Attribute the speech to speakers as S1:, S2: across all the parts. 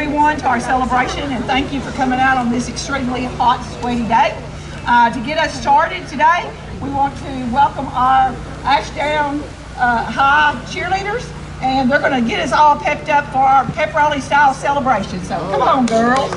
S1: everyone to our celebration, and thank you for coming out on this extremely hot, sweaty day. To get us started today, we want to welcome our Ashdown High cheerleaders, and they're going to get us all pepped up for our pep rally style celebration. So come on, girls.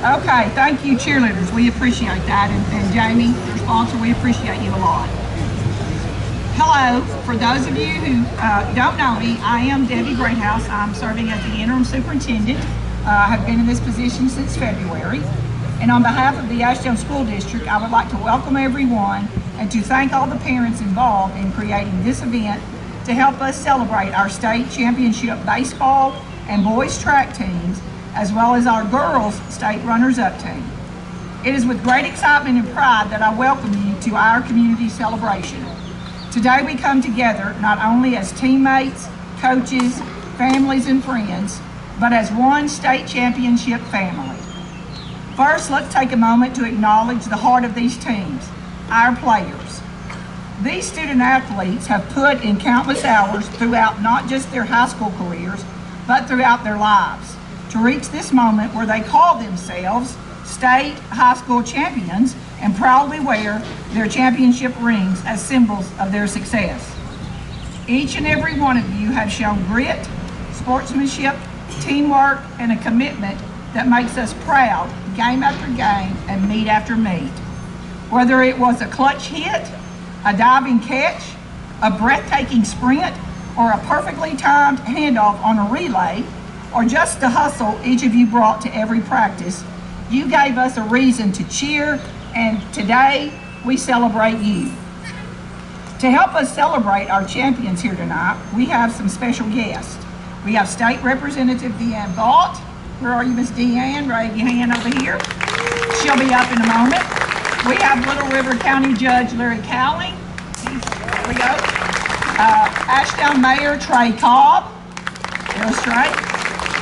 S1: Okay, thank you, cheerleaders. We appreciate that. And Jamie, your sponsor, we appreciate you a lot. Hello, for those of you who don't know me, I am Debbie Greathouse. I'm serving as the interim superintendent. I have been in this position since February. And on behalf of the Ashdown School District, I would like to welcome everyone and to thank all the parents involved in creating this event to help us celebrate our state championship baseball and boys track teams, as well as our girls state runners-up team. It is with great excitement and pride that I welcome you to our community celebration. Today we come together not only as teammates, coaches, families, and friends, but as one state championship family. First, let's take a moment to acknowledge the heart of these teams, our players. These student athletes have put in countless hours throughout not just their high school careers, but throughout their lives to reach this moment where they call themselves state high school champions and proudly wear their championship rings as symbols of their success. Each and every one of you have shown grit, sportsmanship, teamwork, and a commitment that makes us proud game after game and meet after meet. Whether it was a clutch hit, a diving catch, a breathtaking sprint, or a perfectly timed handoff on a relay, or just the hustle each of you brought to every practice, You gave us a reason to cheer, and today we celebrate you. To help us celebrate our champions here tonight, we have some special guests. We have State Representative Deanne Vaught. Where are you, Miss Deanne? Raise your hand over here. She'll be up in a moment. We have Little River County Judge Larry Cowling. There we go. Ashdown Mayor Trey Cobb. Illustrate.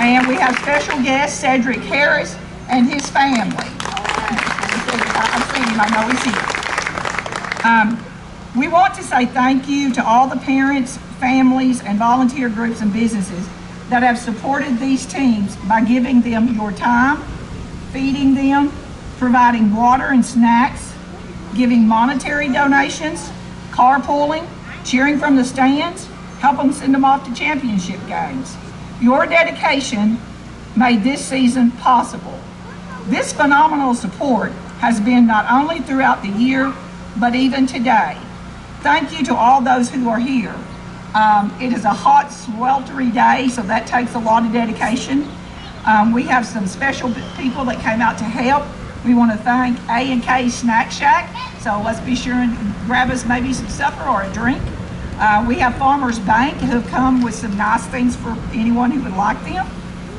S1: And we have special guest Cedric Harris and his family. I've seen him, I know he's here. We want to say thank you to all the parents, families, and volunteer groups and businesses that have supported these teams by giving them your time, feeding them, providing water and snacks, giving monetary donations, carpooling, cheering from the stands, help them send them off to championship games. Your dedication made this season possible. This phenomenal support has been not only throughout the year, but even today. Thank you to all those who are here. It is a hot, sweltering day, so that takes a lot of dedication. We have some special people that came out to help. We want to thank A&K Snack Shack, so let's be sure and grab us maybe some supper or a drink. We have Farmers Bank who have come with some nice things for anyone who would like them.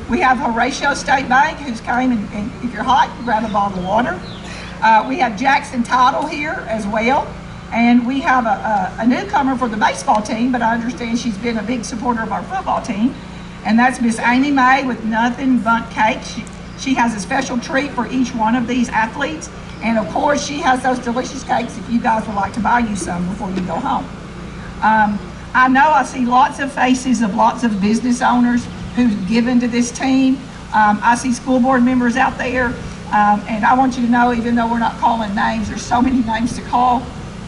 S1: We have Horatio State Bank who's came and if you're hot, grab a bottle of water. We have Jackson Title here as well. And we have a newcomer for the baseball team, but I understand she's been a big supporter of our football team. And that's Miss Amy May with Nothing Bundt Cake. She has a special treat for each one of these athletes. And of course, she has those delicious cakes if you guys would like to buy you some before you go home. I know I see lots of faces of lots of business owners who've given to this team. I see school board members out there. And I want you to know, even though we're not calling names, there's so many names to call.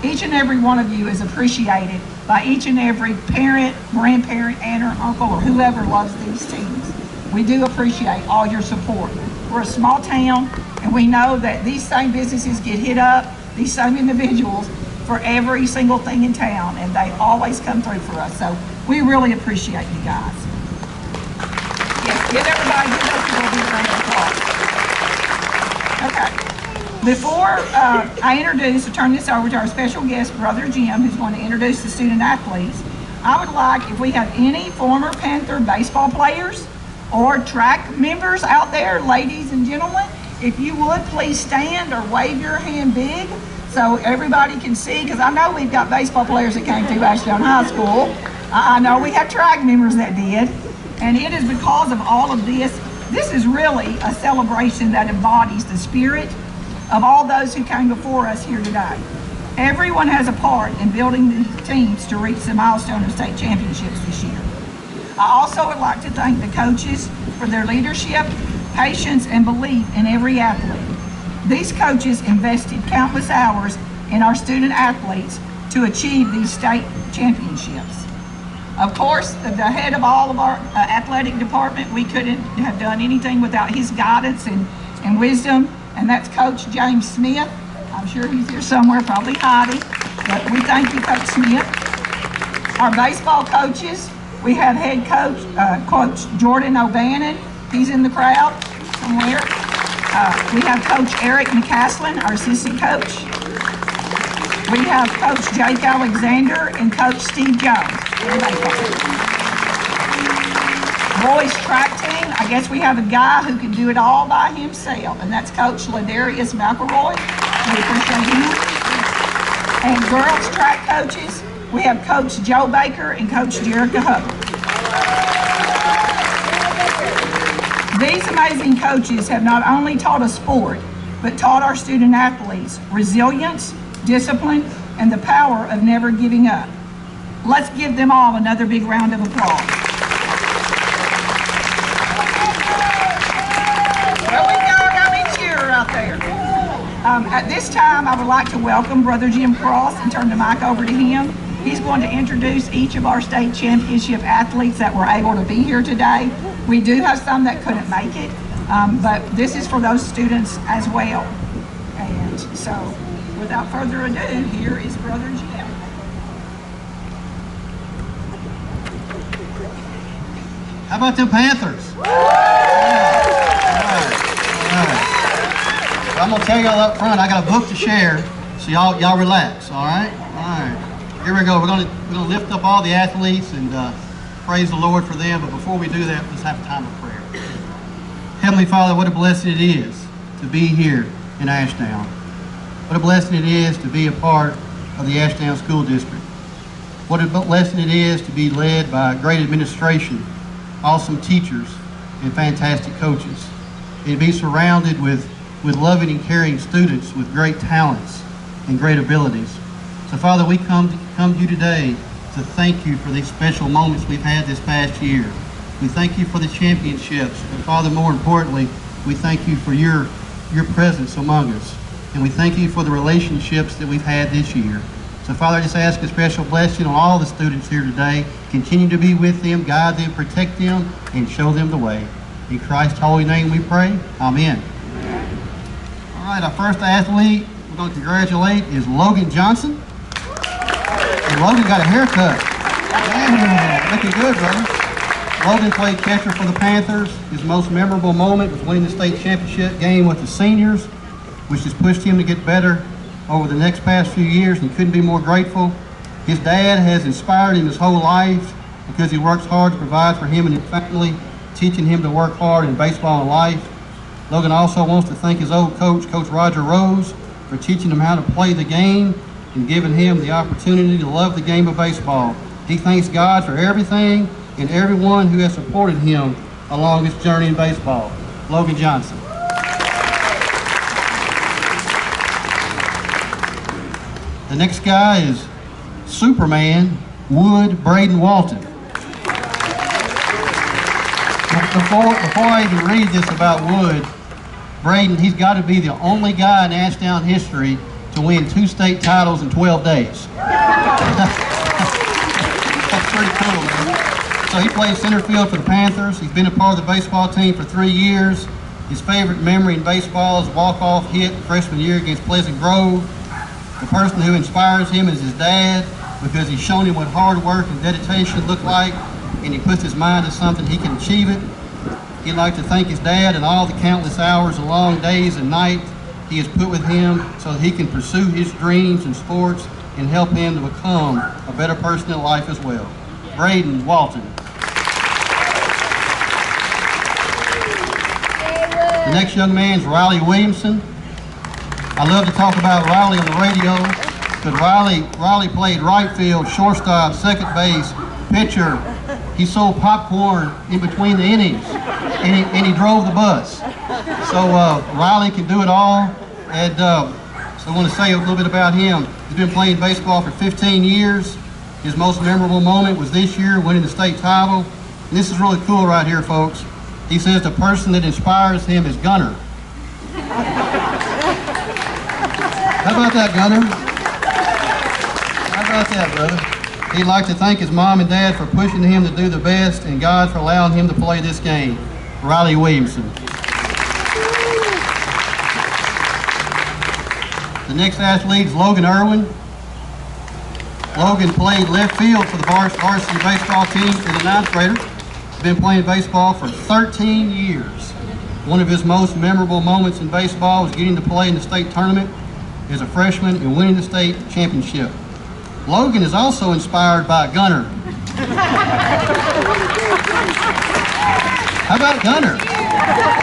S1: Each and every one of you is appreciated by each and every parent, grandparent, aunt, or uncle, or whoever loves these teams. We do appreciate all your support. We're a small town, and we know that these same businesses get hit up, these same individuals, for every single thing in town, and they always come through for us. So we really appreciate you guys. Yes, give everybody, give those people a big round of applause. Okay. Before I turn this over to our special guest, Brother Jim, who's going to introduce the student athletes, I would like, if we have any former Panther baseball players or track members out there, ladies and gentlemen, if you would please stand or wave your hand big so everybody can see, because I know we've got baseball players that came through Ashdown High School. I know we have track members that did, and it is because of all of this. This is really a celebration that embodies the spirit of all those who came before us here today. Everyone has a part in building these teams to reach the milestone of state championships this year. I also would like to thank the coaches for their leadership, patience, and belief in every athlete. These coaches invested countless hours in our student athletes to achieve these state championships. Of course, the head of all of our athletic department, we couldn't have done anything without his guidance and wisdom. And that's Coach James Smith. I'm sure he's here somewhere, probably hiding. But we thank you, Coach Smith. Our baseball coaches, we have head coach, Coach Jordan O'Bannon. He's in the crowd somewhere. We have Coach Eric McCaslin, our assistant coach. We have Coach Jake Alexander and Coach Steve Jones. Boys track team, I guess we have a guy who can do it all by himself, and that's Coach Ladarius McElroy. We appreciate him. And girls track coaches, we have Coach Joe Baker and Coach Jerica Hubbard. These amazing coaches have not only taught us sport, but taught our student athletes resilience, discipline, and the power of never giving up. Let's give them all another big round of applause. There. At this time, I would like to welcome Brother Jim Cross and turn the mic over to him. He's going to introduce each of our state championship athletes that were able to be here today. We do have some that couldn't make it, but this is for those students as well. And so, without further ado, here is Brother Jim.
S2: How about the Panthers? All right. I'm gonna tell y'all up front, I got a book to share, so y'all relax, all right? All right, here we go. We're gonna lift up all the athletes and praise the Lord for them, but before we do that, let's have a time of prayer. Heavenly Father, what a blessing it is to be here in Ashdown. What a blessing it is to be a part of the Ashdown School District. What a blessing it is to be led by great administration, awesome teachers, and fantastic coaches. And be surrounded with loving and caring students with great talents and great abilities. So Father, we come to you today to thank you for these special moments we've had this past year. We thank you for the championships, but Father, more importantly, we thank you for your presence among us. And we thank you for the relationships that we've had this year. So Father, I just ask a special blessing on all the students here today. Continue to be with them, guide them, protect them, and show them the way. In Christ's holy name we pray. Amen. All right, our first athlete we're going to congratulate is Logan Johnson. And Logan got a haircut. Yeah, looking good, brother. Logan played catcher for the Panthers. His most memorable moment was winning the state championship game with the seniors, which has pushed him to get better over the next past few years, and couldn't be more grateful. His dad has inspired him his whole life because he works hard to provide for him and his family, teaching him to work hard in baseball and life. Logan also wants to thank his old coach, Coach Roger Rose, for teaching him how to play the game and giving him the opportunity to love the game of baseball. He thanks God for everything and everyone who has supported him along his journey in baseball. Logan Johnson. The next guy is Superman Wood Braden Walton. Before I even read this about Wood, Braden, he's got to be the only guy in Ashdown history to win 2 state titles in 12 days. That's pretty cool, man. So he plays center field for the Panthers. He's been a part of the baseball team for 3 years. His favorite memory in baseball is a walk-off hit freshman year against Pleasant Grove. The person who inspires him is his dad, because he's shown him what hard work and dedication look like, and he puts his mind to something, he can achieve it. He'd like to thank his dad and all the countless hours and long days and nights he has put with him so that he can pursue his dreams in sports and help him to become a better person in life as well. Braden Walton. The next young man is Riley Williamson. I love to talk about Riley on the radio, but Riley played right field, shortstop, second base, pitcher. He sold popcorn in between the innings, and he drove the bus. So Riley can do it all, and so I want to say a little bit about him. He's been playing baseball for 15 years. His most memorable moment was this year, winning the state title. And this is really cool right here, folks. He says the person that inspires him is Gunner. How about that, Gunner? How about that, brother? He'd like to thank his mom and dad for pushing him to do the best, and God for allowing him to play this game. Riley Williamson. The next athlete is Logan Irwin. Logan played left field for the varsity baseball team as a 9th grader. He's been playing baseball for 13 years. One of his most memorable moments in baseball was getting to play in the state tournament as a freshman and winning the state championship. Logan is also inspired by Gunner. How about Gunner?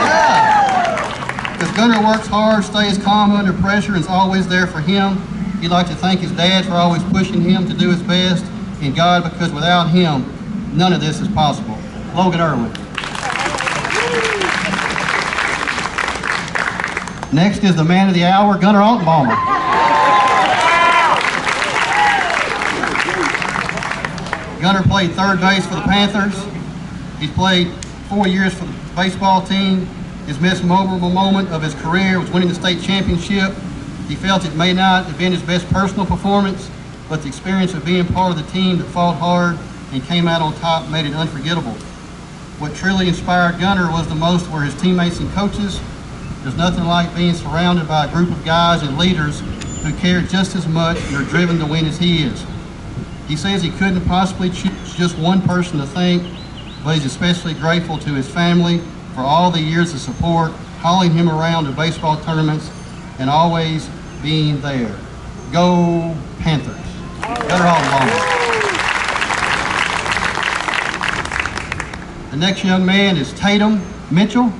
S2: Yeah. Because Gunner works hard, stays calm under pressure, and is always there for him. He'd like to thank his dad for always pushing him to do his best, and God, because without him, none of this is possible. Logan Irwin. Next is the man of the hour, Gunnar Altenbaumer. Gunnar played third base for the Panthers. He's played 4 years for the baseball team. His most memorable moment of his career was winning the state championship. He felt it may not have been his best personal performance, but the experience of being part of the team that fought hard and came out on top made it unforgettable. What truly inspired Gunnar was the most were his teammates and coaches. There's nothing like being surrounded by a group of guys and leaders who care just as much and are driven to win as he is. He says he couldn't possibly choose just one person to thank, but he's especially grateful to his family for all the years of support, hauling him around to baseball tournaments and always being there. Go Panthers. Better all along. The next young man is Tatum Mitchell.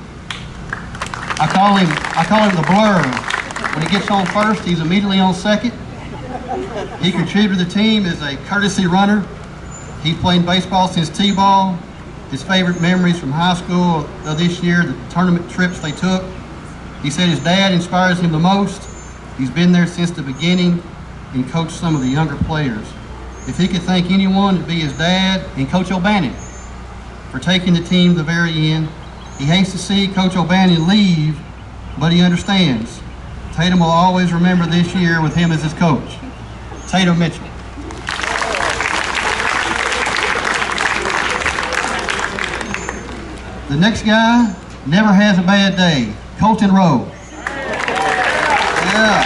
S2: I call him the blur. When he gets on first, he's immediately on second. He contributed to the team as a courtesy runner. He's played baseball since T-ball. His favorite memories from high school of this year, the tournament trips they took. He said his dad inspires him the most. He's been there since the beginning and coached some of the younger players. If he could thank anyone, it'd be his dad and Coach O'Bannon for taking the team to the very end. He hates to see Coach O'Bannon leave, but he understands. Tatum will always remember this year with him as his coach. Tatum Mitchell. The next guy never has a bad day. Colton Rowe. Yeah.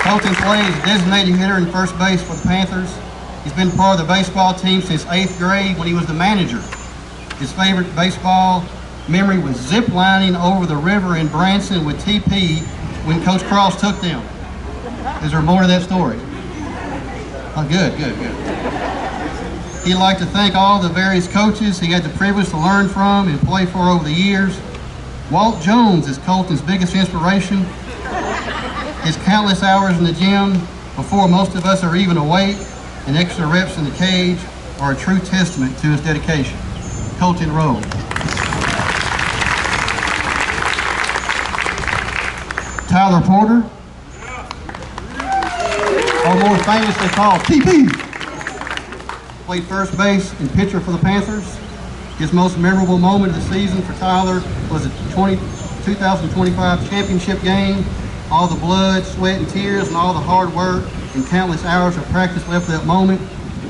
S2: Colton plays designated hitter and first base for the Panthers. He's been part of the baseball team since 8th grade when he was the manager. His favorite baseball memory was zip lining over the river in Branson with TP when Coach Cross took them. Is there more to that story? Oh, good. He'd like to thank all the various coaches he had the privilege to learn from and play for over the years. Walt Jones is Colton's biggest inspiration. His countless hours in the gym before most of us are even awake and extra reps in the cage are a true testament to his dedication. Colton Rowe. Tyler Porter, or more famously called TP, played first base and pitcher for the Panthers. His most memorable moment of the season for Tyler was the 2025 championship game. All the blood, sweat, and tears, and all the hard work and countless hours of practice left that moment.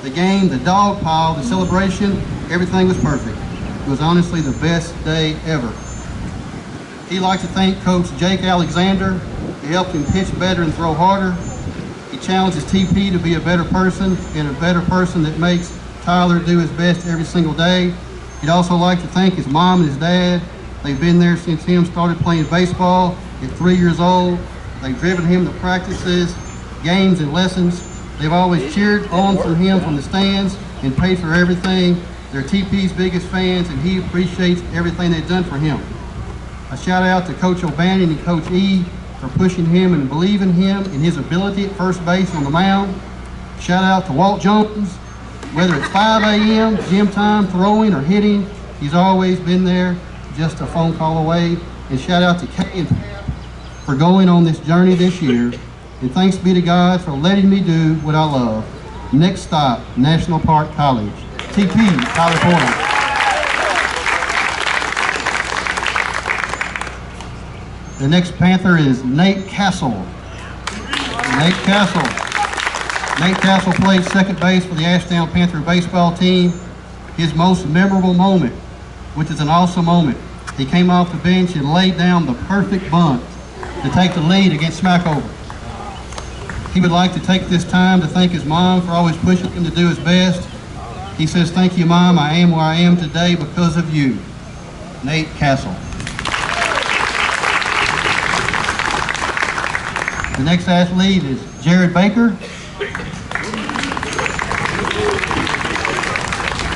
S2: The game, the dog pile, the celebration, everything was perfect. It was honestly the best day ever. He'd like to thank Coach Jake Alexander. He helped him pitch better and throw harder. He challenges TP to be a better person and a better person that makes Tyler do his best every single day. He'd also like to thank his mom and his dad. They've been there since him started playing baseball at 3 years old. They've driven him to practices, games, and lessons. They've always cheered on for him from the stands and paid for everything. They're TP's biggest fans, and he appreciates everything they've done for him. A shout out to Coach O'Bannon and Coach E for pushing him and believing him in his ability at first base on the mound. Shout out to Walt Jones. Whether it's 5 a.m., gym time, throwing, or hitting, he's always been there, just a phone call away. And shout out to Kay and Pat for going on this journey this year. And thanks be to God for letting me do what I love. Next stop, National Park College. TP, Tyler Porter. The next Panther is Nate Castle. Nate Castle played second base for the Ashdown Panther baseball team. His most memorable moment, which is an awesome moment, he came off the bench and laid down the perfect bunt to take the lead against Smackover. He would like to take this time to thank his mom for always pushing him to do his best. He says, "Thank you, Mom. I am where I am today because of you." Nate Castle. The next athlete is Jared Baker.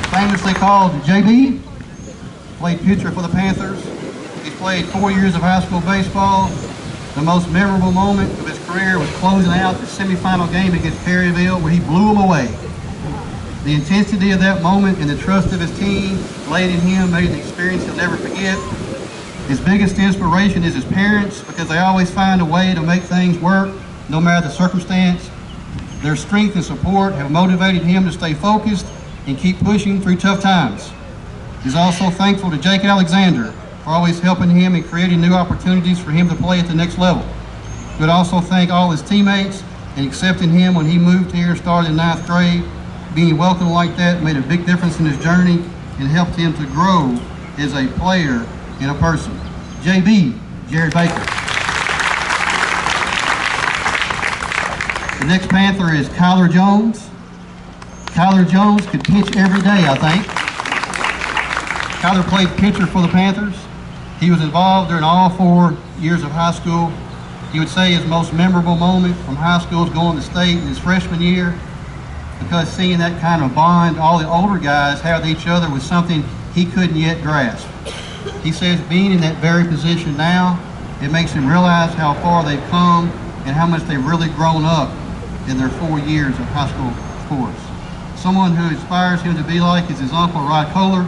S2: Famously called JB, played pitcher for the Panthers. He's played 4 years of high school baseball. The most memorable moment of his career was closing out the semifinal game against Perryville where he blew them away. The intensity of that moment and the trust of his team laid in him made an experience he'll never forget. His biggest inspiration is his parents because they always find a way to make things work no matter the circumstance. Their strength and support have motivated him to stay focused and keep pushing through tough times. He's also thankful to Jake Alexander for always helping him and creating new opportunities for him to play at the next level. He would also thank all his teammates and accepting him when he moved here and started in 9th grade. Being welcomed like that made a big difference in his journey and helped him to grow as a player and a person. JB, Jared Baker. The next Panther is Kyler Jones. Kyler Jones could pitch every day, I think. Kyler played pitcher for the Panthers. He was involved during all 4 years of high school. He would say his most memorable moment from high school is going to state in his freshman year, because seeing that kind of bond all the older guys have with each other was something he couldn't yet grasp. He says being in that very position now, it makes him realize how far they've come and how much they've really grown up in their 4 years of high school sports. Someone who inspires him to be like is his uncle Rod Kohler,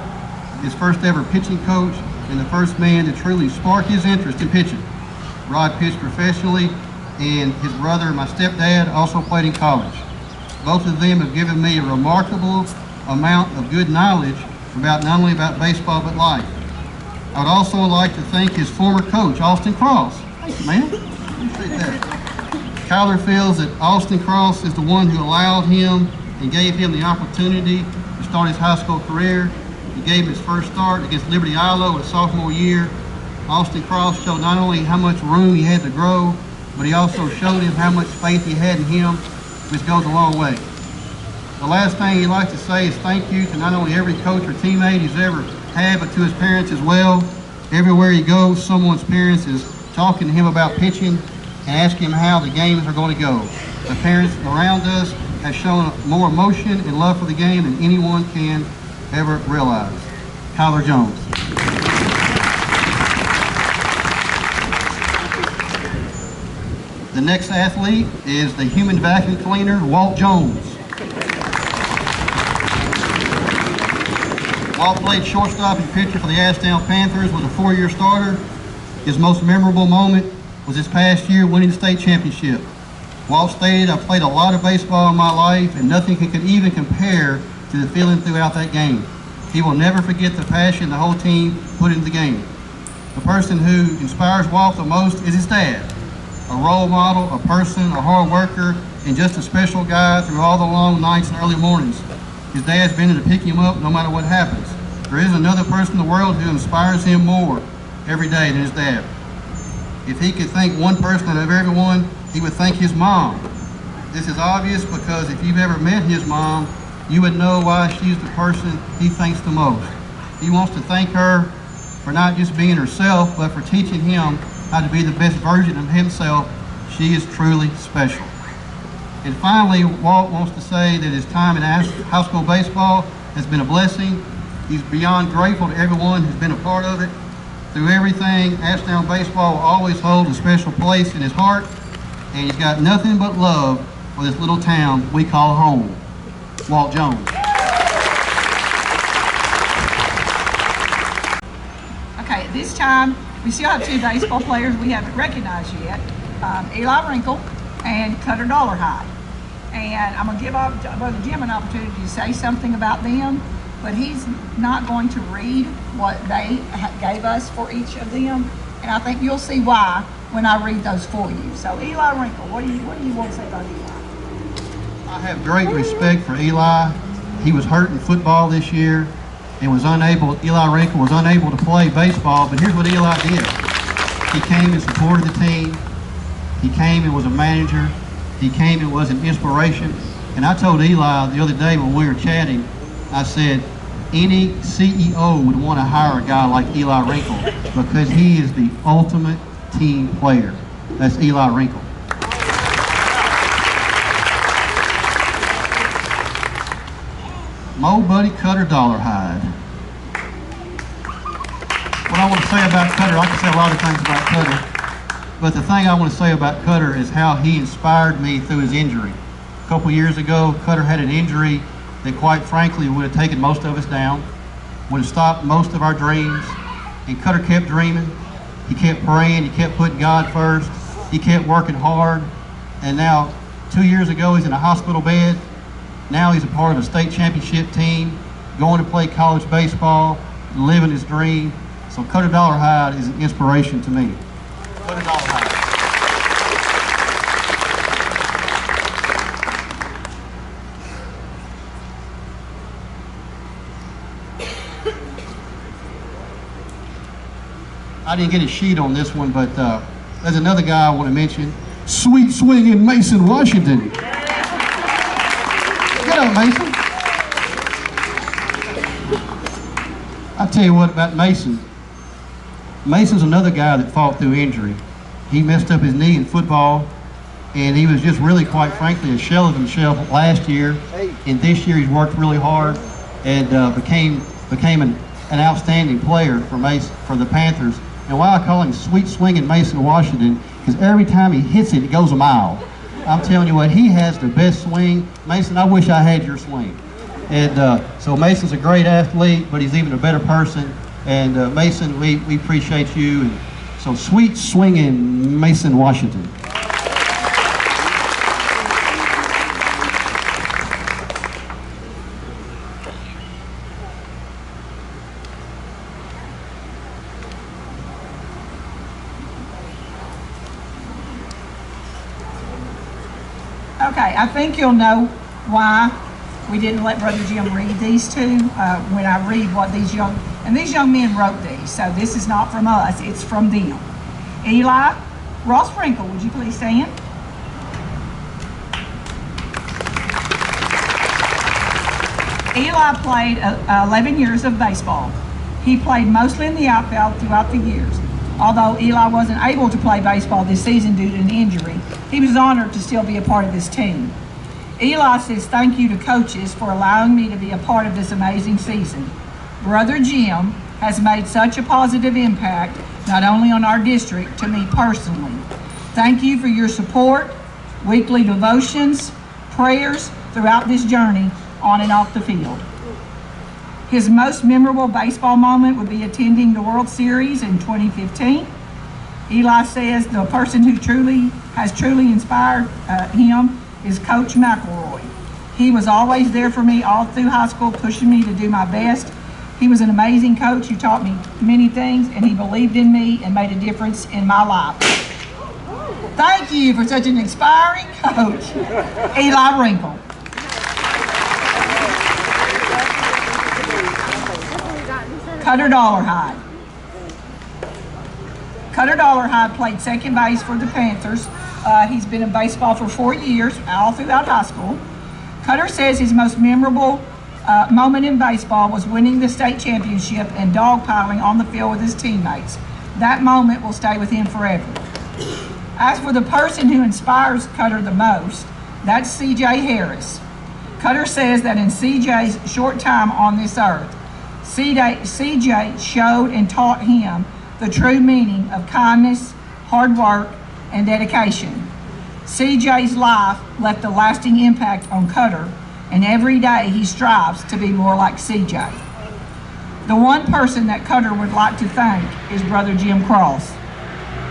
S2: his first ever pitching coach and the first man to truly spark his interest in pitching. Rod pitched professionally, and his brother, my stepdad, also played in college. Both of them have given me a remarkable amount of good knowledge about not only about baseball but life. I would also like to thank his former coach, Austin Cross. Thank you, man. Appreciate that. Kyler feels that Austin Cross is the one who allowed him and gave him the opportunity to start his high school career. He gave him his first start against Liberty Ilo his sophomore year. Austin Cross showed not only how much room he had to grow, but he also showed him how much faith he had in him, which goes a long way. The last thing he'd like to say is thank you to not only every coach or teammate he's ever had, but to his parents as well. Everywhere he goes, someone's parents is talking to him about pitching and asking him how the games are going to go. The parents around us have shown more emotion and love for the game than anyone can ever realize. Kyler Jones. The next athlete is the human vacuum cleaner, Walt Jones. Walt played shortstop and pitcher for the Ashdown Panthers, was a 4-year starter. His most memorable moment was this past year winning the state championship. Walt stated, "I played a lot of baseball in my life and nothing can even compare to the feeling throughout that game." He will never forget the passion the whole team put into the game. The person who inspires Walt the most is his dad. A role model, a person, a hard worker, and just a special guy through all the long nights and early mornings. His dad's been there to pick him up no matter what happens. There isn't another person in the world who inspires him more every day than his dad. If he could thank one person out of everyone, he would thank his mom. This is obvious because if you've ever met his mom, you would know why she's the person he thanks the most. He wants to thank her for not just being herself, but for teaching him how to be the best version of himself. She is truly special. And finally, Walt wants to say that his time in high school baseball has been a blessing. He's beyond grateful to everyone who's been a part of it. Through everything, Ashdown baseball will always hold a special place in his heart, and he's got nothing but love for this little town we call home. Walt Jones.
S1: Okay, at this time, we still have 2 baseball players we haven't recognized yet, Eli Wrinkle and Cutter Dollarhide. And I'm going to give Brother Jim an opportunity to say something about them, but he's not going to read what they gave us for each of them, and I think you'll see why when I read those for you. So Eli Wrinkle, what do you want to say about Eli?
S2: I have great respect for Eli. He was hurt in football this year and Eli Wrinkle was unable to play baseball, but here's what Eli did. He came and supported the team. He came and was a manager. He came and was an inspiration. And I told Eli the other day when we were chatting, I said, any CEO would want to hire a guy like Eli Wrinkle because he is the ultimate team player. That's Eli Wrinkle. Mo Buddy Cutter Dollarhide. What I want to say about Cutter, I can say a lot of things about Cutter, but the thing I want to say about Cutter is how he inspired me through his injury. A couple years ago, Cutter had an injury that quite frankly would have taken most of us down, would have stopped most of our dreams, and Cutter kept dreaming. He kept praying, he kept putting God first, he kept working hard, and now 2 years ago he's in a hospital bed. Now he's a part of a state championship team, going to play college baseball, living his dream. So Cutter Dollarhide is an inspiration to me. Cutter Dollarhide. I didn't get a sheet on this one, but there's another guy I want to mention. Sweet swinging Mason Washington. Get up, Mason. I tell you what about Mason. Mason's another guy that fought through injury. He messed up his knee in football, and he was just really, quite frankly, a shell of himself last year. And this year he's worked really hard and became an outstanding player for the Panthers. And why I call him Sweet Swinging Mason Washington, because every time he hits it, it goes a mile. I'm telling you what, he has the best swing. Mason, I wish I had your swing. And so Mason's a great athlete, but he's even a better person. And Mason, we appreciate you. And so Sweet Swinging Mason Washington.
S1: Okay, I think you'll know why we didn't let Brother Jim read these two when I read what these young men wrote these. So this is not from us, it's from them. Eli, Ross Sprinkle, would you please stand? Eli played 11 years of baseball. He played mostly in the outfield throughout the years. Although Eli wasn't able to play baseball this season due to an injury, he was honored to still be a part of this team. Eli says thank you to coaches for allowing me to be a part of this amazing season. Brother Jim has made such a positive impact, not only on our district, to me personally. Thank you for your support, weekly devotions, prayers throughout this journey on and off the field. His most memorable baseball moment would be attending the World Series in 2015. Eli says the person who has truly inspired him is Coach McElroy. He was always there for me all through high school, pushing me to do my best. He was an amazing coach who taught me many things, and he believed in me and made a difference in my life. Thank you for such an inspiring coach, Eli Wrinkle. Cutter Dollarhide. Cutter Dollarhide played second base for the Panthers. He's been in baseball for 4 years, all throughout high school. Cutter says his most memorable moment in baseball was winning the state championship and dogpiling on the field with his teammates. That moment will stay with him forever. As for the person who inspires Cutter the most, that's C.J. Harris. Cutter says that in C.J.'s short time on this earth, C.J. showed and taught him the true meaning of kindness, hard work, and dedication. C.J.'s life left a lasting impact on Cutter, and every day he strives to be more like C.J. The one person that Cutter would like to thank is Brother Jim Cross.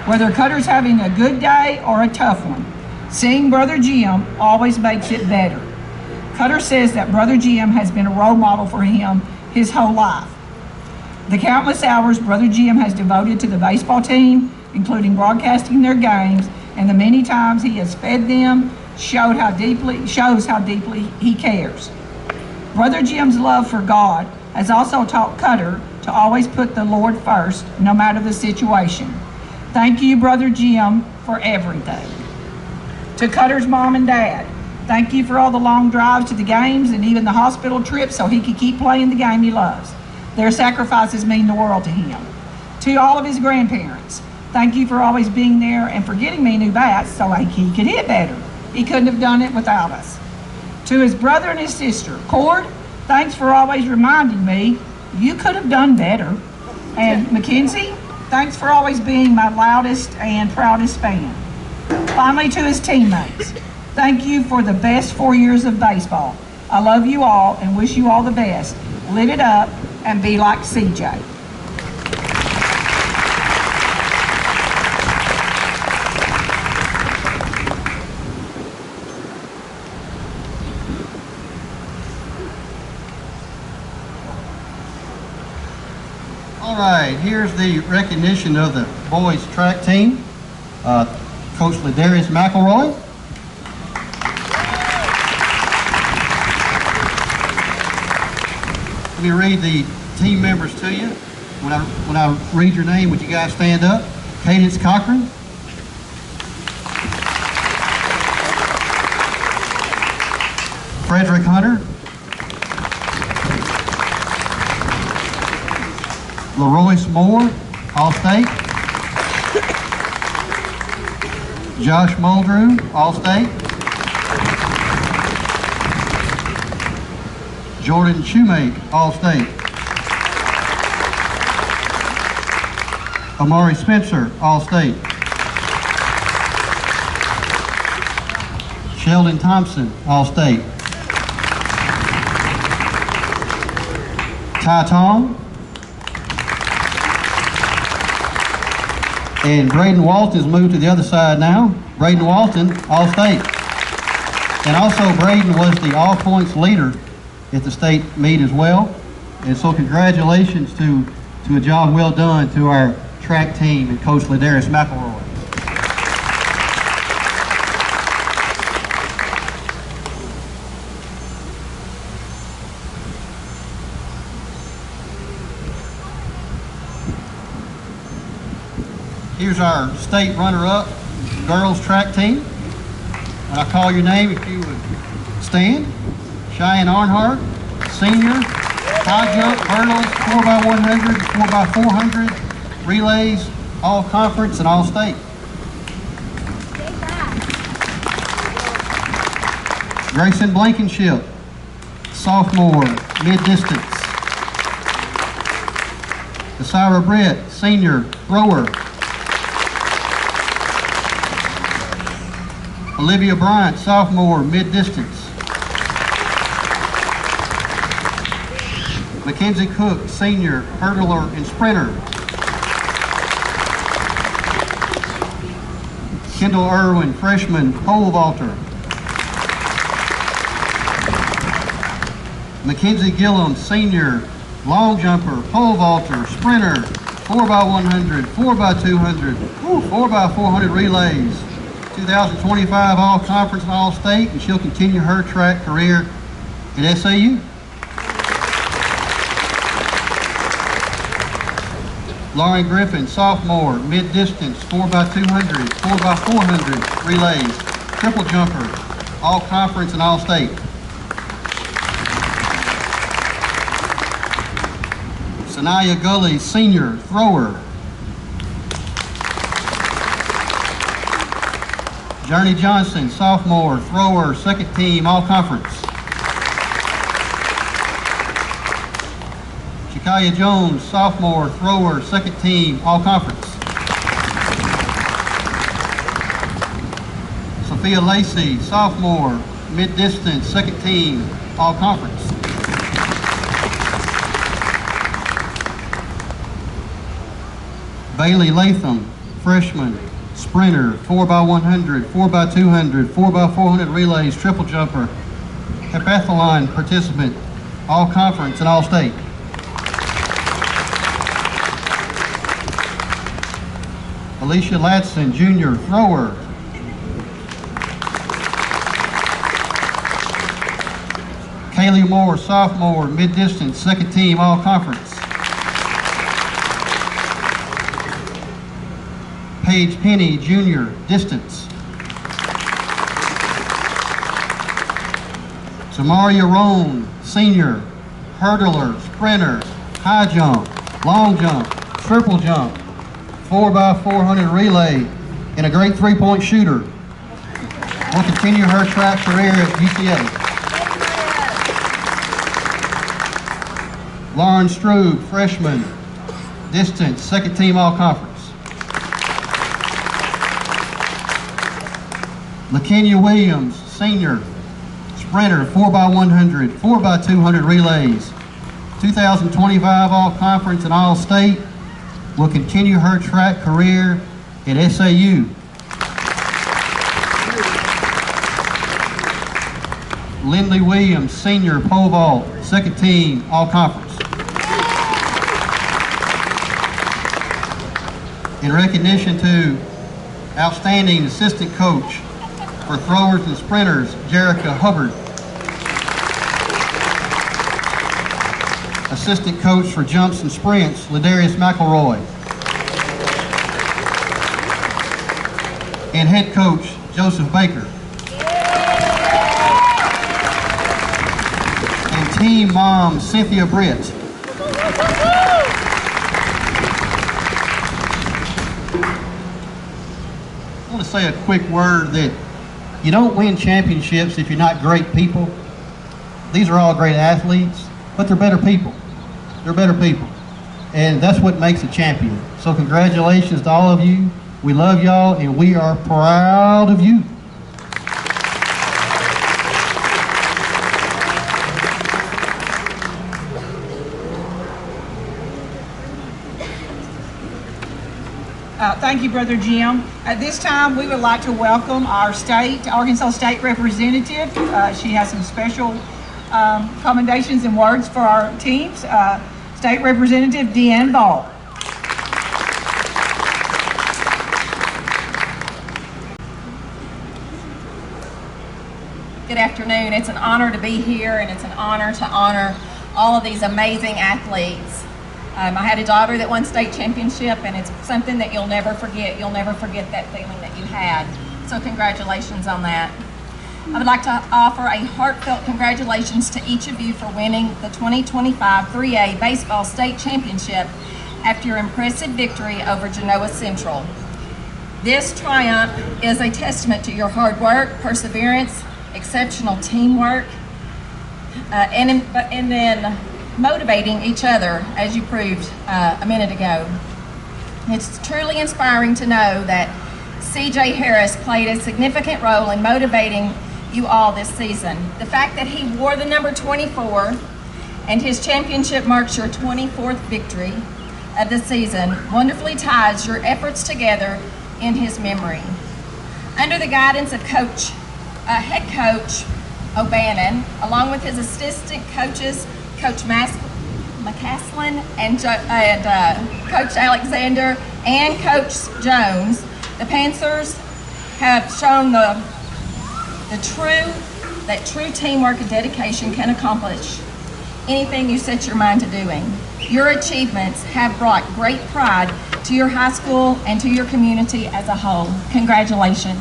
S1: Whether Cutter's having a good day or a tough one, seeing Brother Jim always makes it better. Cutter says that Brother Jim has been a role model for him his whole life. The countless hours Brother Jim has devoted to the baseball team, including broadcasting their games, and the many times he has fed them, shows how deeply he cares. Brother Jim's love for God has also taught Cutter to always put the Lord first, no matter the situation. Thank you, Brother Jim, for everything. To Cutter's mom and dad, thank you for all the long drives to the games and even the hospital trips so he could keep playing the game he loves. Their sacrifices mean the world to him. To all of his grandparents, thank you for always being there and for getting me new bats so he could hit better. He couldn't have done it without us. To his brother and his sister, Cord, thanks for always reminding me you could have done better. And Mackenzie, thanks for always being my loudest and proudest fan. Finally, to his teammates, thank you for the best 4 years of baseball. I love you all and wish you all the best. Live it up and be like CJ.
S2: All right, here's the recognition of the boys track team. Coach Ladarius McElroy. Let me read the team members to you. When I read your name, would you guys stand up? Cadence Cochran. Frederick Hunter. LaRoyce Moore. All-State. Josh Muldrew, All-State. Jordan Shoemake, All-State. Amari Spencer, All-State. Sheldon Thompson, All-State. Ty Tong. And Braden Walton has moved to the other side now. Braden Walton, All-State. And also Braden was the all-points leader at the state meet as well. And so congratulations to a job well done to our track team and Coach Ladarius McElroy. Here's our state runner-up girls track team. When I call your name, if you would stand. Cheyenne Arnhart, senior, high jump, hurdles, 4x100, 4x400, relays, all conference and all state. Grayson Blankenship, sophomore, mid-distance. Desira Brett, senior, thrower. Olivia Bryant, sophomore, mid-distance. Mackenzie Cook, senior, hurdler and sprinter. Kendall Irwin, freshman, pole vaulter. Mackenzie Gillum, senior, long jumper, pole vaulter, sprinter, 4x100, 4x200, 4x400 relays. 2025 all-conference and all-state, and she'll continue her track career at SAU. Lauren Griffin, sophomore, mid-distance, 4x200, 4x400 relays, triple jumper, all-conference and all-state. Sanaya Gully, senior, thrower. Journey Johnson, sophomore, thrower, second team, all-conference. Shakaya Jones, sophomore, thrower, second team, all-conference. Sophia Lacey, sophomore, mid-distance, second team, all-conference. Bailey Latham, freshman, sprinter, 4x100, 4x200, 4x400 relays, triple jumper, heptathlon participant, all conference and all state. Alicia Latson, junior, thrower. Kaylee Moore, sophomore, mid-distance, second team, all conference. Paige Penny, junior, distance. Samaria Roan, senior, hurdler, sprinter, high jump, long jump, triple jump, 4x400 relay, and a great three-point shooter. Will continue her track career at UCA. Lauren Strube, freshman, distance, second team all-conference. LaKenya Williams, senior, sprinter, 4x100, 4x200 relays, 2025 all-conference and all-state, will continue her track career at SAU. Lindley Williams, senior, pole vault, second team, all-conference. In recognition to outstanding assistant coach for throwers and sprinters, Jerica Hubbard. Assistant coach for jumps and sprints, Ladarius McElroy. And head coach, Joseph Baker. And team mom, Cynthia Britt. I want to say a quick word that you don't win championships if you're not great people. These are all great athletes, but they're better people. They're better people. And that's what makes a champion. So congratulations to all of you. We love y'all, and we are proud of you.
S1: Thank you, Brother Jim. At this time, we would like to welcome our Arkansas State representative. She has some special commendations and words for our teams. State Representative Deanne Ball.
S3: Good afternoon. It's an honor to be here, and it's an honor to honor all of these amazing athletes. I had a daughter that won state championship, and it's something that you'll never forget. You'll never forget that feeling that you had. So congratulations on that. I would like to offer a heartfelt congratulations to each of you for winning the 2025 3A Baseball State Championship after your impressive victory over Genoa Central. This triumph is a testament to your hard work, perseverance, exceptional teamwork, and then motivating each other, as you proved a minute ago. It's truly inspiring to know that C.J. Harris played a significant role in motivating you all this season. The fact that he wore the number 24 and his championship marks your 24th victory of the season wonderfully ties your efforts together in his memory. Under the guidance of head coach O'Bannon, along with his assistant coaches, Coach McCaslin and Coach Alexander and Coach Jones, the Panthers have shown that true teamwork and dedication can accomplish anything you set your mind to doing. Your achievements have brought great pride to your high school and to your community as a whole. Congratulations.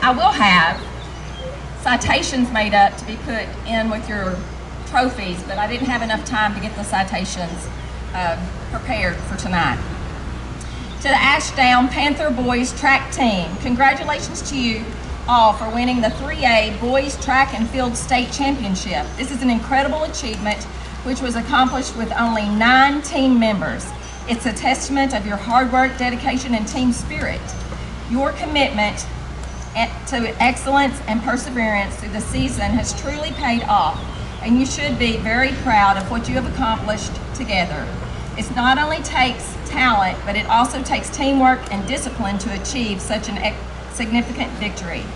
S3: I will have citations made up to be put in with your trophies, but I didn't have enough time to get the citations prepared for tonight. To the Ashdown Panther Boys Track Team, congratulations to you all for winning the 3A Boys Track and Field State Championship. This is an incredible achievement which was accomplished with only 9 team members. It's a testament of your hard work, dedication, and team spirit. Your commitment to excellence and perseverance through the season has truly paid off, and you should be very proud of what you have accomplished together. It not only takes talent, but it also takes teamwork and discipline to achieve such a significant victory.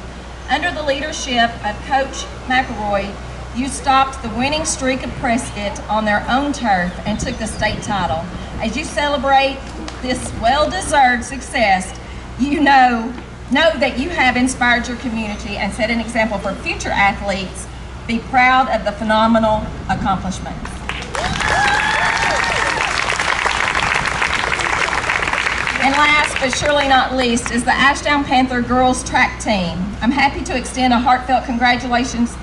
S3: Under the leadership of Coach McElroy, you stopped the winning streak of Prescott on their own turf and took the state title. As you celebrate this well-deserved success, you know that you have inspired your community and set an example for future athletes. Be proud of the phenomenal accomplishments. And last but surely not least is the Ashdown Panther Girls Track Team. I'm happy to extend a heartfelt congratulations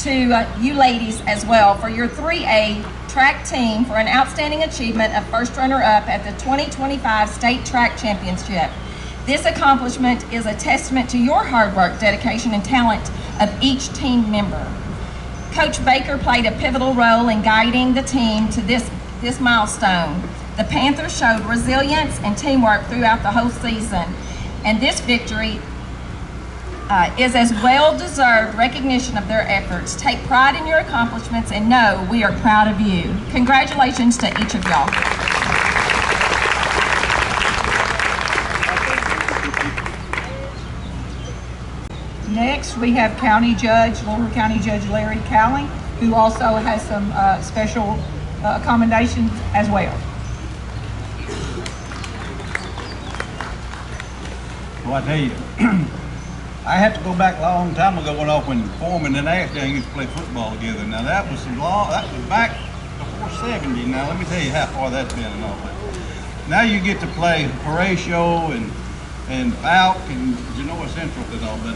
S3: to you ladies as well for your 3A track team for an outstanding achievement of first runner-up at the 2025 State Track Championship. This accomplishment is a testament to your hard work, dedication, and talent of each team member. Coach Baker played a pivotal role in guiding the team to this milestone. The Panthers showed resilience and teamwork throughout the whole season, and this victory is as well-deserved recognition of their efforts. Take pride in your accomplishments and know we are proud of you. Congratulations to each of y'all.
S1: Next, we have Lower County Judge Larry Cowling, who also has some special commendations as well.
S4: Well, I tell you, I have to go back a long time ago when Foreman and Ashdown used to play football together. Now that was back before '70. Now let me tell you how far that's been and all that. Now you get to play Horatio and Falk and Genoa Central and all, but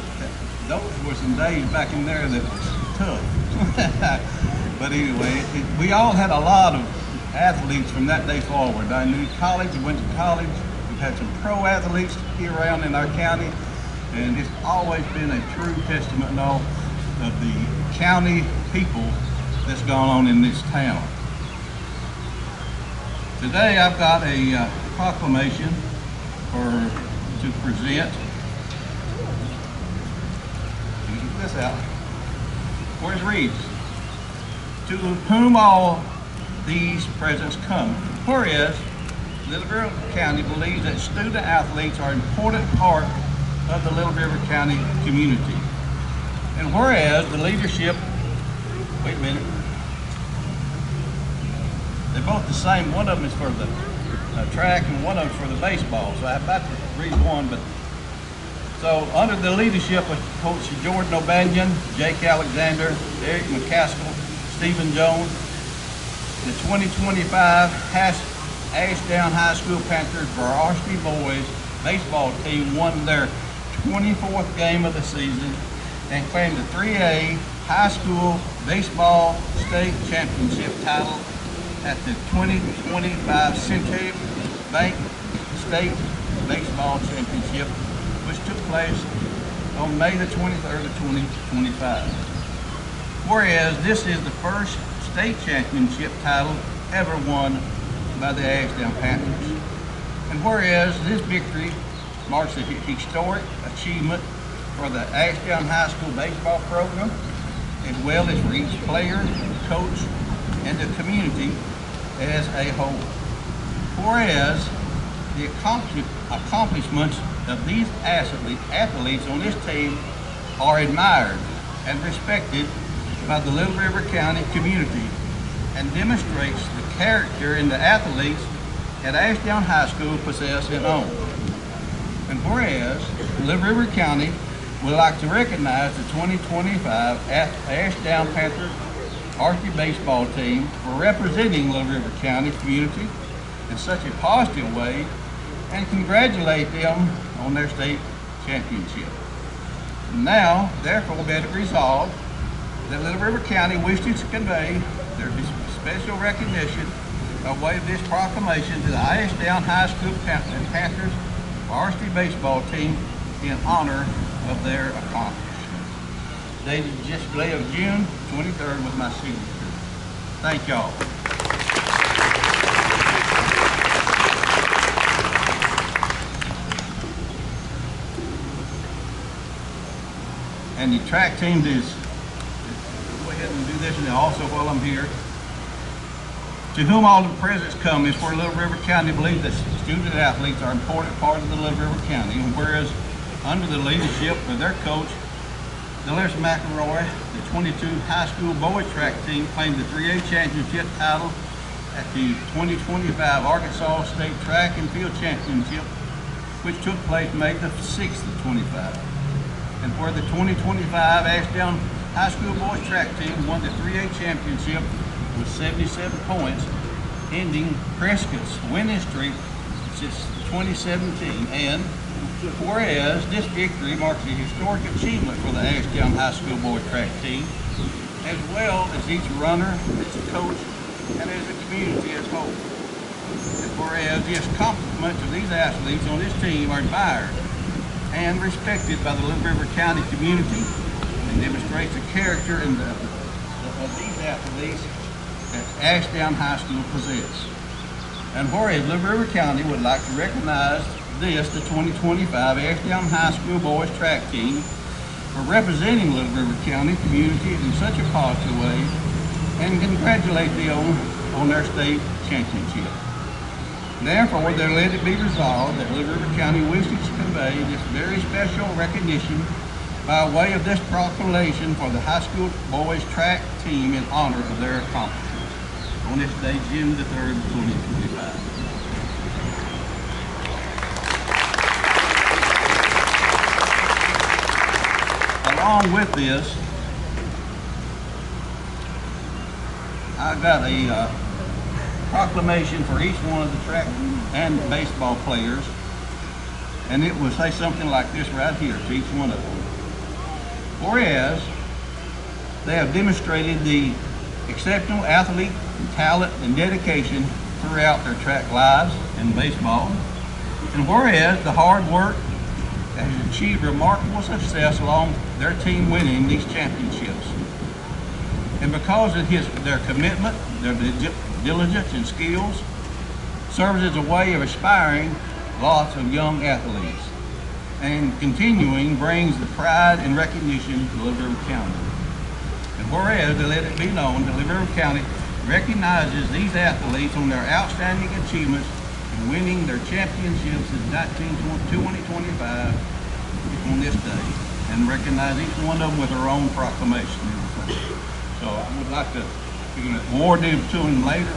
S4: those were some days back in there that was tough. But anyway, we all had a lot of athletes from that day forward. I knew college, went to college. We've had some pro athletes here around in our county, and it's always been a true testament and all of the county people that's gone on in this town. Today I've got a proclamation to present. Let me get this out. Where it reads, to whom all these presents come. Whereas Little River County believes that student athletes are an important part of the Little River County community. And whereas the leadership, wait a minute, they're both the same. One of them is for the track and one of them is for the baseball. So I'm about to read one, but so under the leadership of Coach Jordan O'Banion, Jake Alexander, Eric McCaskill, Stephen Jones, the 2025 Ashdown High School Panthers varsity boys baseball team won their 24th game of the season and claimed the 3A High School Baseball State Championship title at the 2025 Century Bank State Baseball Championship, which took place on May the 23rd of 2025. Whereas this is the first state championship title ever won by the Ashdown Panthers. And whereas this victory marks a historic achievement for the Ashdown High School baseball program, as well as for each player, coach, and the community as a whole. Whereas the accomplishments of these athletes on this team are admired and respected by the Little River County community and demonstrates the character in the athletes at Ashdown High School possess and own. And whereas Little River County would like to recognize the 2025 Ashdown Panthers varsity baseball team for representing Little River County community in such a positive way and congratulate them on their state championship. Now, therefore, be it resolved that Little River County wishes to convey their special recognition by way of this proclamation to the Ashdown High School Panthers varsity baseball team in honor of their accomplishments. Dated just day of June 23rd with my signature. Thank y'all. And the track team is, go ahead and do this and also while I'm here. To whom all the presents come is where Little River County believes that student athletes are an important part of the Little River County. And whereas under the leadership of their coach, Delores McElroy, the 22 high school boys track team claimed the 3A championship title at the 2025 Arkansas State Track and Field Championship, which took place May the 6th of 25. And where the 2025 Ashdown High School boys track team won the 3A championship with 77 points, ending Prescott's winning streak since 2017. And whereas this victory marks a historic achievement for the Ashdown High School boys track team, as well as each runner, as a coach, and as a community as a whole. And whereas the accomplishments of these athletes on this team are admired and respected by the Little River County community and demonstrates the character of these athletes that Ashdown High School possess. And whereas Little River County would like to recognize this, the 2025 Ashdown High School boys track team, for representing Little River County community in such a positive way and congratulate them on their state championship. Therefore, there let it be resolved that Little River County wishes to convey this very special recognition by way of this proclamation for the high school boys track team in honor of their accomplishments on this day, June the 3rd, 2025. Along with this, I got a proclamation for each one of the track and baseball players, and it will say something like this right here to each one of them. Whereas they have demonstrated the exceptional athlete talent and dedication throughout their track lives and baseball. And whereas the hard work has achieved remarkable success along their team winning these championships. And because of their commitment, their diligence and skills, serves as a way of inspiring lots of young athletes. And continuing brings the pride and recognition to Little River County. And whereas, to let it be known that Little River County recognizes these athletes on their outstanding achievements in winning their championships in 2025 on this day, and recognize each one of them with their own proclamation. So I would like to, you're going to award them to him later.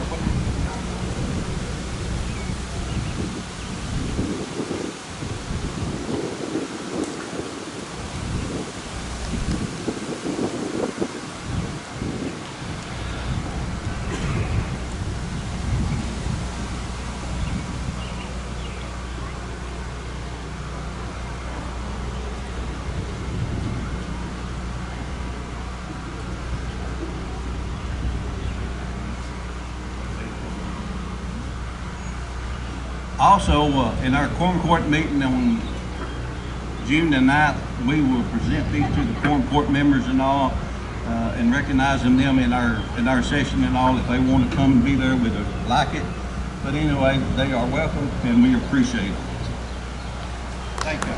S4: Also, in our quorum court meeting on June the 9th, we will present these to the quorum court members and all, and recognizing them in our session and all. If they want to come and be there, we'd like it. But anyway, they are welcome, and we appreciate it. Thank you.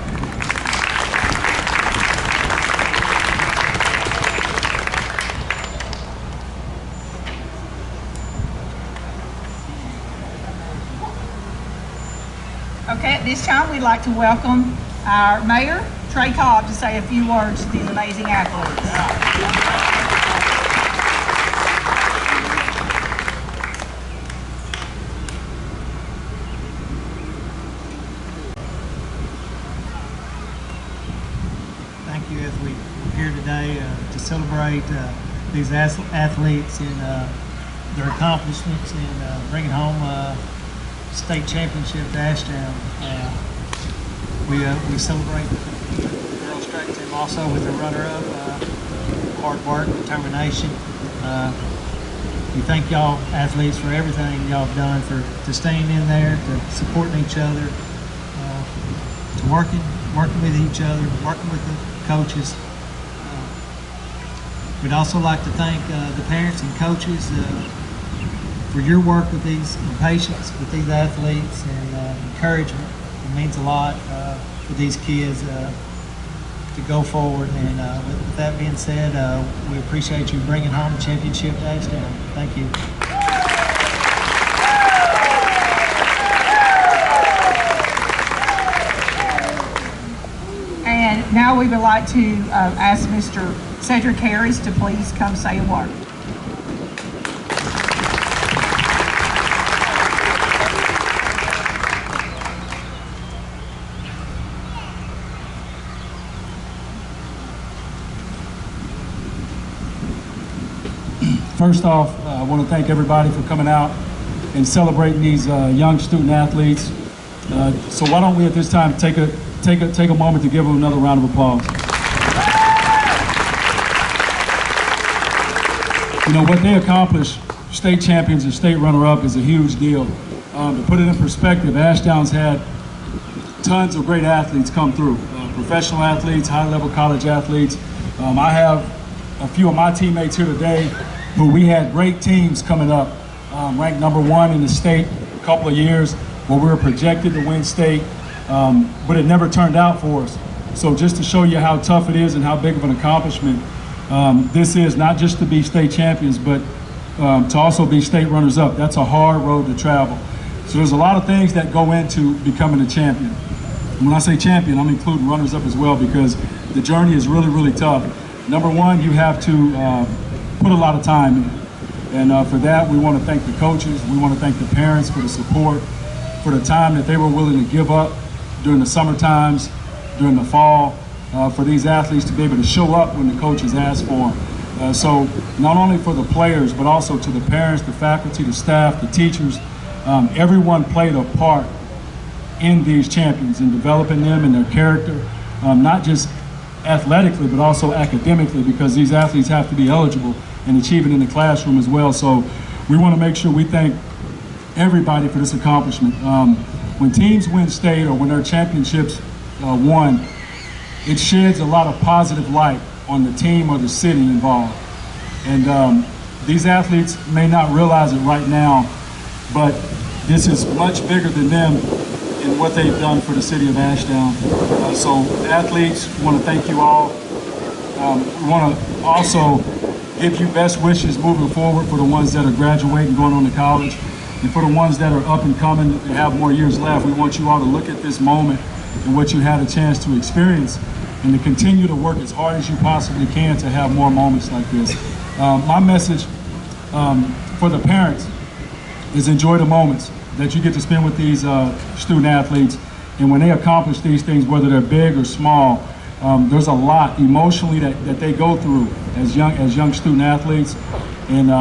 S1: Okay, at this time, we'd like to welcome our mayor, Trey Cobb, to say a few words to these amazing athletes.
S5: Thank you. As we're here today to celebrate these athletes and their accomplishments and bringing home state championship to Ashdown. We celebrate the girls track team also with the runner-up, hard work, determination. We thank y'all athletes for everything y'all have done to staying in there, to supporting each other, to working with each other, working with the coaches. We'd also like to thank the parents and coaches for your work with these, and patience with these athletes, and encouragement. It means a lot for these kids to go forward. And with that being said, we appreciate you bringing home the championship to Ashdown. Thank you.
S1: And now we would like to ask Mr. Cedric Harris to please come say a word.
S6: First off, I want to thank everybody for coming out and celebrating these young student athletes. So why don't we at this time take a moment to give them another round of applause. You know, what they accomplished, state champions and state runner-up, is a huge deal. To put it in perspective, Ashdown's had tons of great athletes come through, professional athletes, high-level college athletes. I have a few of my teammates here today who we had great teams coming up, ranked #1 in the state a couple of years, where we were projected to win state, but it never turned out for us. So just to show you how tough it is and how big of an accomplishment this is, not just to be state champions, but to also be state runners-up. That's a hard road to travel. So there's a lot of things that go into becoming a champion. When I say champion, I'm including runners-up as well, because the journey is really, really tough. #1, you have to put a lot of time in. And for that, we want to thank the coaches. We want to thank the parents for the support, for the time that they were willing to give up during the summer times, during the fall, for these athletes to be able to show up when the coaches asked for them. So not only for the players, but also to the parents, the faculty, the staff, the teachers, everyone played a part in these champions, in developing them and their character, not just athletically, but also academically, because these athletes have to be eligible and achieving in the classroom as well. So we want to make sure we thank everybody for this accomplishment. When teams win state or when their championships won, it sheds a lot of positive light on the team or the city involved. And these athletes may not realize it right now, but this is much bigger than them in what they've done for the city of Ashdown. So athletes, we want to thank you all. We want to also give you best wishes moving forward for the ones that are graduating, going on to college. And for the ones that are up and coming and have more years left, we want you all to look at this moment and what you had a chance to experience and to continue to work as hard as you possibly can to have more moments like this. My message for the parents is enjoy the moments that you get to spend with these student athletes. And when they accomplish these things, whether they're big or small, there's a lot emotionally that they go through as young student athletes. And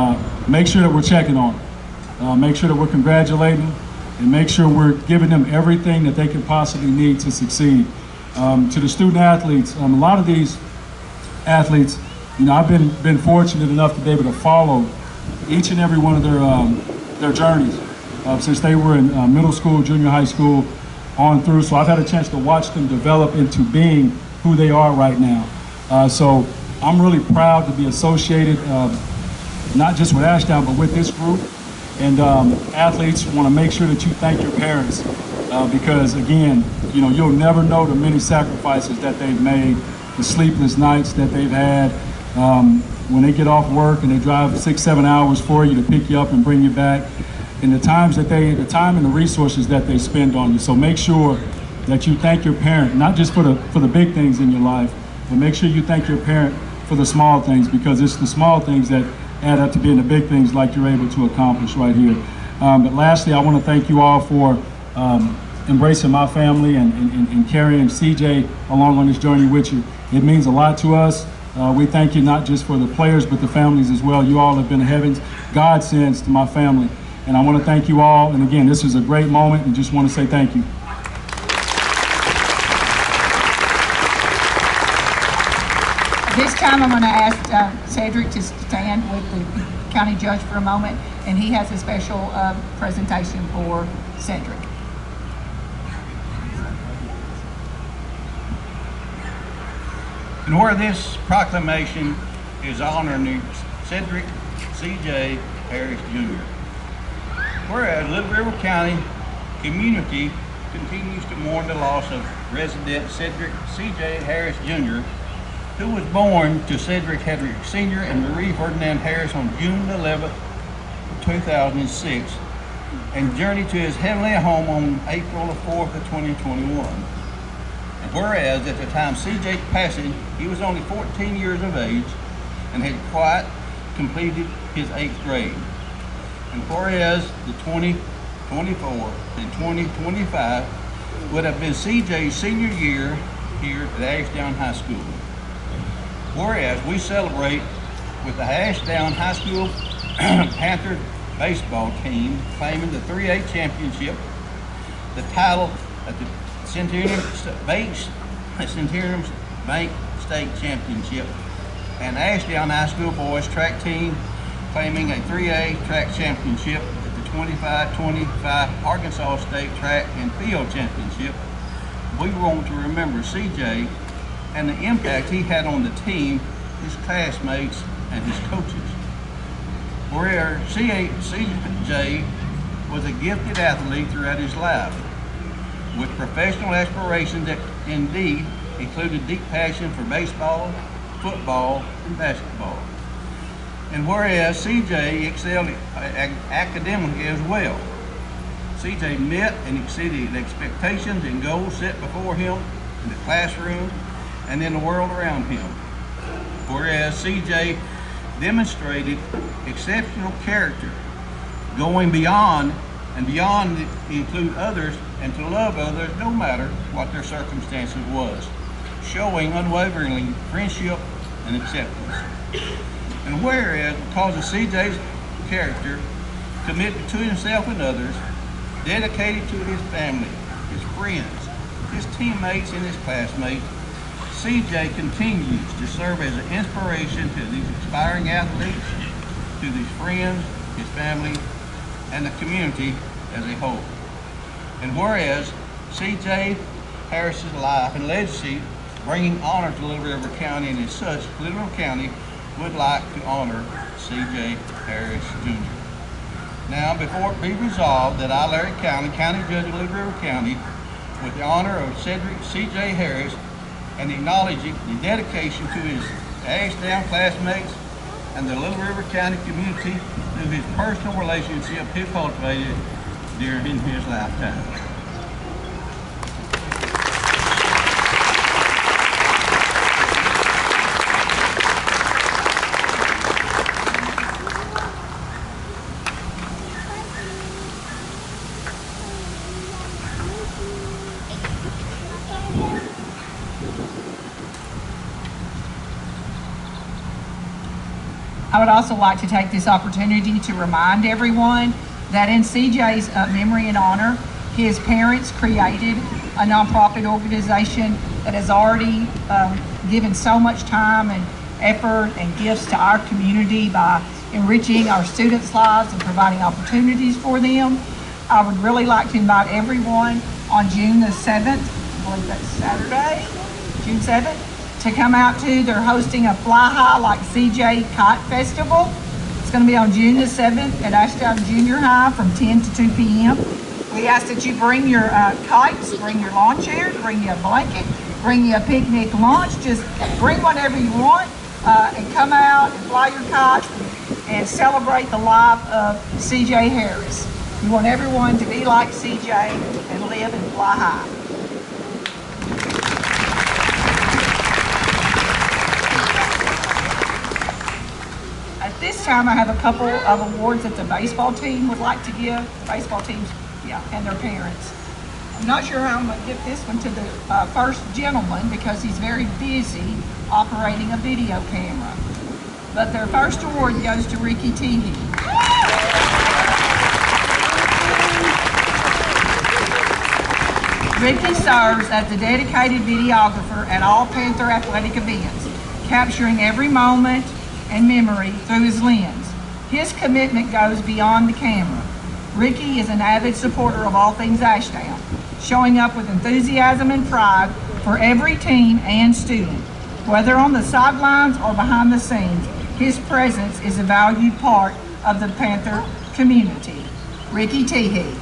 S6: make sure that we're checking on them. Make sure that we're congratulating them, and make sure we're giving them everything that they can possibly need to succeed. To the student athletes, a lot of these athletes, I've been fortunate enough to be able to follow each and every one of their journeys since they were in middle school, junior high school, on through. So I've had a chance to watch them develop into being who they are right now. So I'm really proud to be associated, not just with Ashdown, but with this group. And athletes want to make sure that you thank your parents because, again, you'll never know the many sacrifices that they've made, the sleepless nights that they've had, when they get off work and they drive 6-7 hours for you to pick you up and bring you back, and the time and the resources that they spend on you. So make sure that you thank your parent, not just for the big things in your life, but make sure you thank your parent for the small things, because it's the small things that add up to being the big things like you're able to accomplish right here. But lastly, I want to thank you all for embracing my family and carrying CJ along on this journey with you. It means a lot to us. We thank you not just for the players, but the families as well. You all have been heaven's godsends to my family. And I want to thank you all. And again, this is a great moment and just want to say thank you.
S1: This time I'm going to ask Cedric to stand with the county judge for a moment, and he has a special presentation for Cedric.
S4: And where this proclamation is honoring Cedric C.J. Harris Jr. Whereas Little River County community continues to mourn the loss of resident Cedric C.J. Harris Jr., who was born to Cedric Hedrick Sr. and Marie Ferdinand Harris on June 11, 2006, and journeyed to his heavenly home on April 4th of 2021. And whereas at the time CJ's passing, he was only 14 years of age and had quite completed his 8th grade. And whereas the 2024 and 2025 would have been CJ's senior year here at Ashdown High School. Whereas we celebrate with the Ashdown High School Panther baseball team claiming the 3A championship, the title at the Centurion Bank State Championship, and Ashdown High School boys track team claiming a 3A track championship at the 25-25 Arkansas State Track and Field Championship. We want to remember CJ and the impact he had on the team, his classmates, and his coaches. Where CJ was a gifted athlete throughout his life, with professional aspirations that indeed included deep passion for baseball, football, and basketball. And whereas CJ excelled academically as well, CJ met and exceeded expectations and goals set before him in the classroom and in the world around him. Whereas CJ demonstrated exceptional character, going beyond and beyond to include others and to love others no matter what their circumstances was, showing unwavering friendship and acceptance. And whereas because of CJ's character, committed to himself and others, dedicated to his family, his friends, his teammates and his classmates, CJ continues to serve as an inspiration to these aspiring athletes, to these friends, his family, and the community as a whole. And whereas CJ Harris's life and legacy bringing honor to Little River County, and as such, Little River County would like to honor C.J. Harris Jr. Now, before it be resolved that I, Larry County, County Judge of Little River County, with the honor of Cedric C.J. Harris and acknowledging the dedication to his Ashdown classmates and the Little River County community through his personal relationship he cultivated during his lifetime.
S1: I would also like to take this opportunity to remind everyone that in CJ's memory and honor, his parents created a nonprofit organization that has already given so much time and effort and gifts to our community by enriching our students' lives and providing opportunities for them. I would really like to invite everyone on June the 7th, I believe that's Saturday, June 7th, to come out to, they're hosting a Fly High Like CJ Kite Festival. It's going to be on June the 7th at Ashdown Junior High from 10 to 2 p.m. We ask that you bring your kites, bring your lawn chairs, bring you a blanket, bring you a picnic lunch, just bring whatever you want and come out and fly your kites and celebrate the life of CJ Harris. We want everyone to be like CJ and live and fly high. At this time, I have a couple of awards that the baseball team would like to give. Baseball teams, and their parents. I'm not sure how I'm going to give this one to the first gentleman because he's very busy operating a video camera. But their first award goes to Ricky Teehee. Ricky serves as the dedicated videographer at all Panther athletic events, capturing every moment and memory through his lens. His commitment goes beyond the camera. Ricky is an avid supporter of all things Ashdown, showing up with enthusiasm and pride for every team and student. Whether on the sidelines or behind the scenes, his presence is a valued part of the Panther community. Ricky Teehee.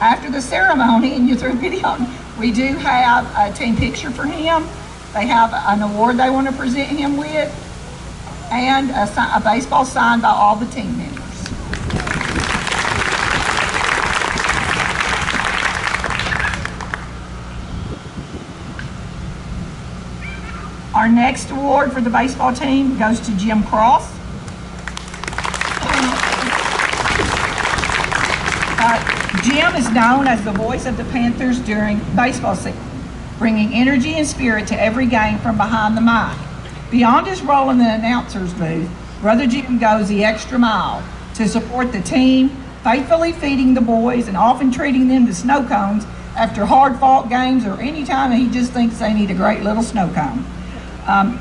S1: After the ceremony, and you threw video, we do have a team picture for him. They have an award they want to present him with, and a baseball signed by all the team members. Our next award for the baseball team goes to Jim Cross. Jim is known as the voice of the Panthers during baseball season, bringing energy and spirit to every game from behind the mic. Beyond his role in the announcer's booth, Brother Jim goes the extra mile to support the team, faithfully feeding the boys and often treating them to snow cones after hard-fought games or any time he just thinks they need a great little snow cone.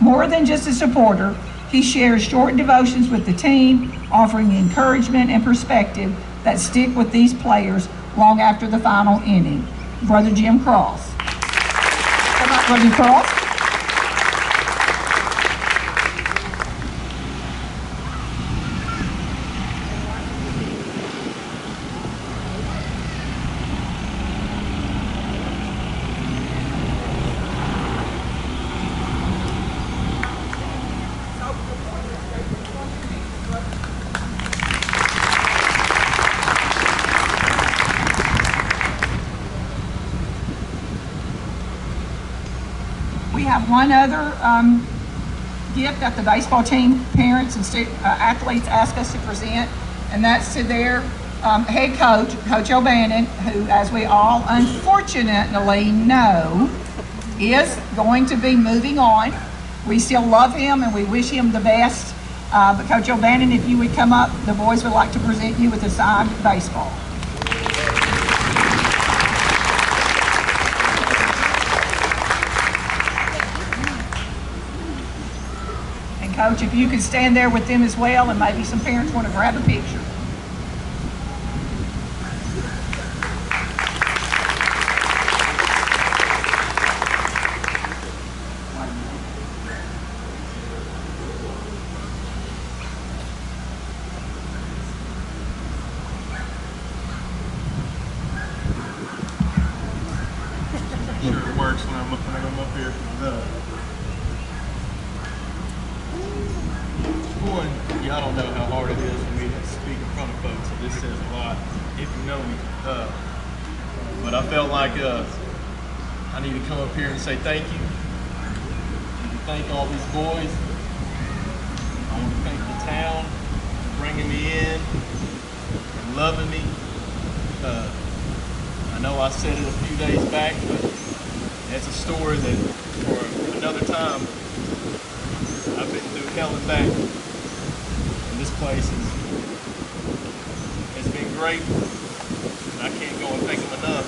S1: More than just a supporter, he shares short devotions with the team, offering encouragement and perspective that stick with these players long after the final inning. Brother Jim Cross. Come on, Brother Cross. We have one other gift that the baseball team parents and athletes ask us to present, and that's to their head coach, Coach O'Bannon, who, as we all unfortunately know, is going to be moving on. We still love him and we wish him the best. But Coach O'Bannon, if you would come up, the boys would like to present you with a signed baseball. And Coach, if you could stand there with them as well, and maybe some parents want to grab a picture.
S7: Sure it works when I'm up here. One, y'all don't know how hard it is for me to speak in front of folks, so this says a lot if you know me. But I felt like I need to come up here and say thank you. And thank all these boys. I want to thank the town for bringing me in and loving me. I know I said it a few days back, but it's a story that for another time I've been through hell and back. And this place has been great. And I can't go and thank them enough.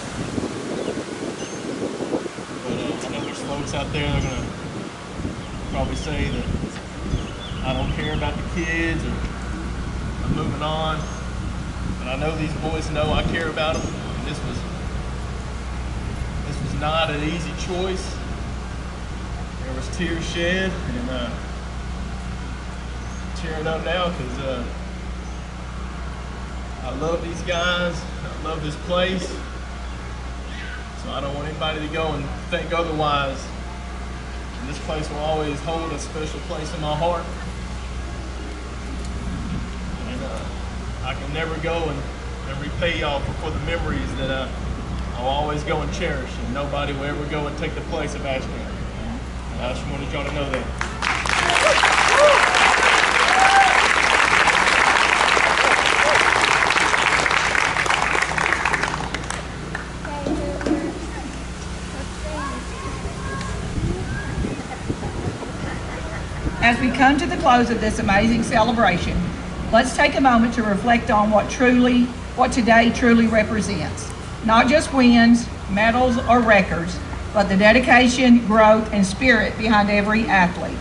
S7: But I know there's folks out there that are going to probably say that I don't care about the kids or I'm moving on. But I know these boys know I care about them. And this was not an easy choice. There was tears shed, and tearing up now because I love these guys. I love this place. So I don't want anybody to go and think otherwise. And this place will always hold a special place in my heart. And I can never go and repay y'all for the memories that I'll always go and cherish, and nobody will ever go and take the place of Ashdown. And I just wanted y'all to know that.
S1: As we come to the close of this amazing celebration, let's take a moment to reflect on what today truly represents. Not just wins, medals, or records, but the dedication, growth, and spirit behind every athlete.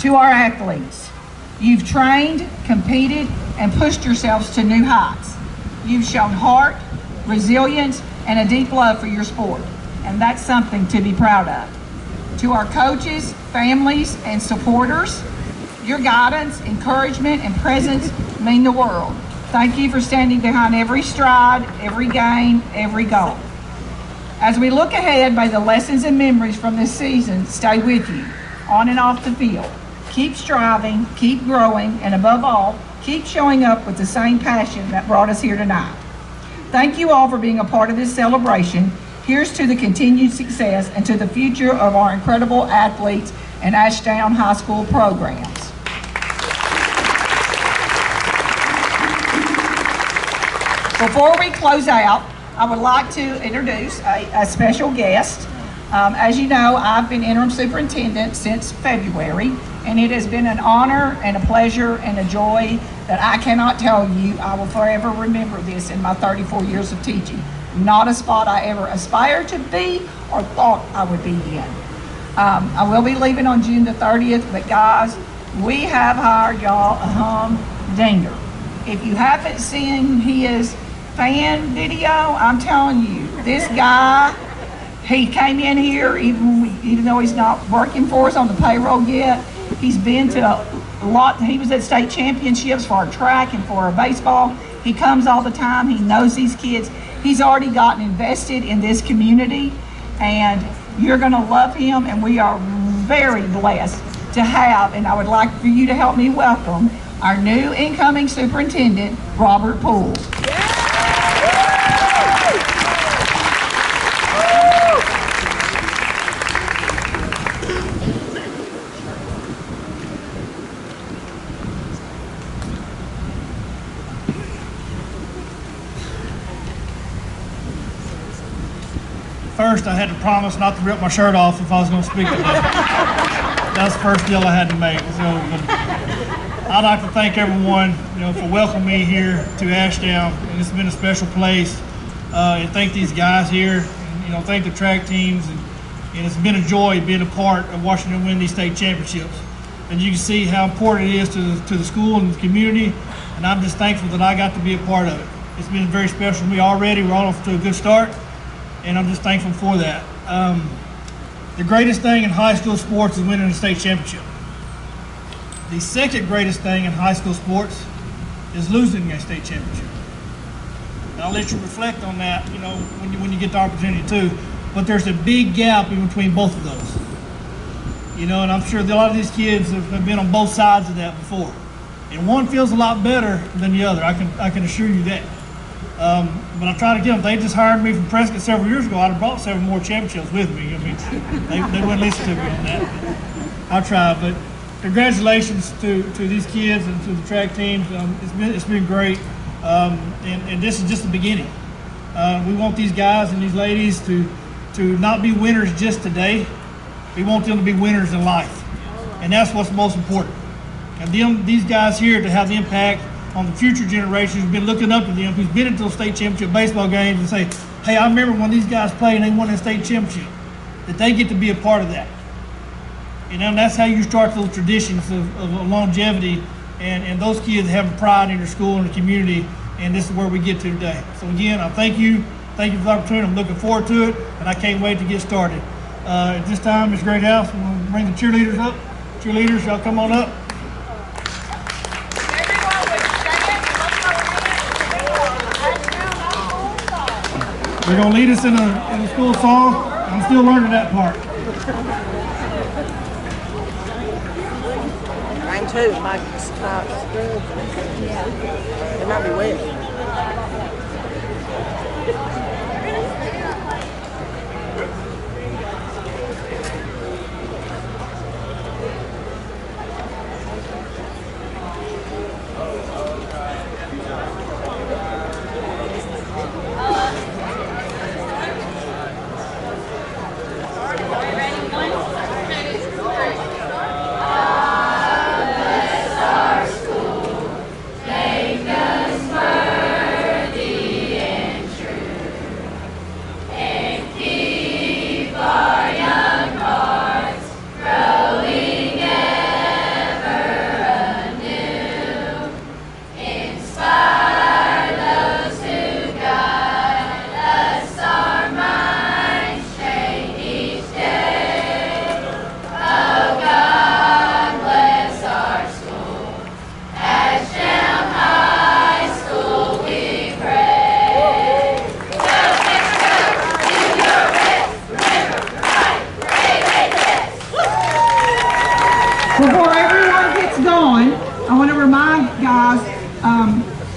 S1: To our athletes, you've trained, competed, and pushed yourselves to new heights. You've shown heart, resilience, and a deep love for your sport, and that's something to be proud of. To our coaches, families, and supporters, your guidance, encouragement, and presence mean the world. Thank you for standing behind every stride, every game, every goal. As we look ahead, may the lessons and memories from this season stay with you, on and off the field. Keep striving, keep growing, and above all, keep showing up with the same passion that brought us here tonight. Thank you all for being a part of this celebration. Here's to the continued success and to the future of our incredible athletes and Ashdown High School programs. Before we close out, I would like to introduce a special guest. As you know, I've been interim superintendent since February, and it has been an honor and a pleasure and a joy that I cannot tell you. I will forever remember this in my 34 years of teaching. Not a spot I ever aspired to be or thought I would be in. I will be leaving on June the 30th, but guys, we have hired y'all a humdinger. If you haven't seen his fan video, I'm telling you, this guy, he came in here even though he's not working for us on the payroll yet. He's been to a lot. He was at state championships for our track and for our baseball. He comes all the time. He knows these kids. He's already gotten invested in this community, and you're going to love him, and we are very blessed to have, and I would like for you to help me welcome our new incoming superintendent, Robert Poole.
S8: First, I had to promise not to rip my shirt off if I was going to speak today. That's the first deal I had to make. So, I'd like to thank everyone, for welcoming me here to Ashdown, and it's been a special place. And thank these guys here, and thank the track teams, and it's been a joy being a part of watching them win these state championships. and you can see how important it is to the school and the community, and I'm just thankful that I got to be a part of it. It's been very special for me already. We're off to a good start, and I'm just thankful for that. The greatest thing in high school sports is winning a state championship. The second greatest thing in high school sports is losing a state championship. And I'll let you reflect on that, when you get the opportunity to. But there's a big gap in between both of those. And I'm sure that a lot of these kids have been on both sides of that before. And one feels a lot better than the other. I can assure you that. But I try to get them. They just hired me from Prescott several years ago. I'd have brought several more championships with me. They wouldn't listen to me on that. I'll try. But congratulations to these kids and to the track teams. It's been great. And this is just the beginning. We want these guys and these ladies to not be winners just today. We want them to be winners in life. And that's what's most important. And these guys here to have the impact on the future generations who've been looking up to them, who's been into those state championship baseball games and say, hey, I remember when these guys played and they won a state championship, that they get to be a part of that. And that's how you start those traditions of longevity, and those kids have pride in their school and the community, and this is where we get to today. So again, I thank you for the opportunity. I'm looking forward to it, and I can't wait to get started. At this time, Ms. Greathouse, we're going to bring the cheerleaders up. Cheerleaders, y'all come on up. They're going to lead us in a school song. I'm still learning that part.
S9: Mine too. It might be wet.
S1: Before everyone gets going, I want to remind guys,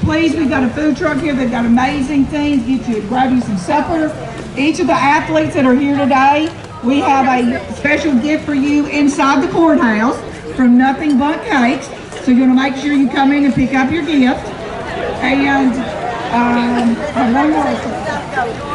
S1: please, we've got a food truck here. They've got amazing things. Grab you some supper. Each of the athletes that are here today, we have a special gift for you inside the courthouse from Nothing But Cakes. So you're going to make sure you come in and pick up your gift. And one more.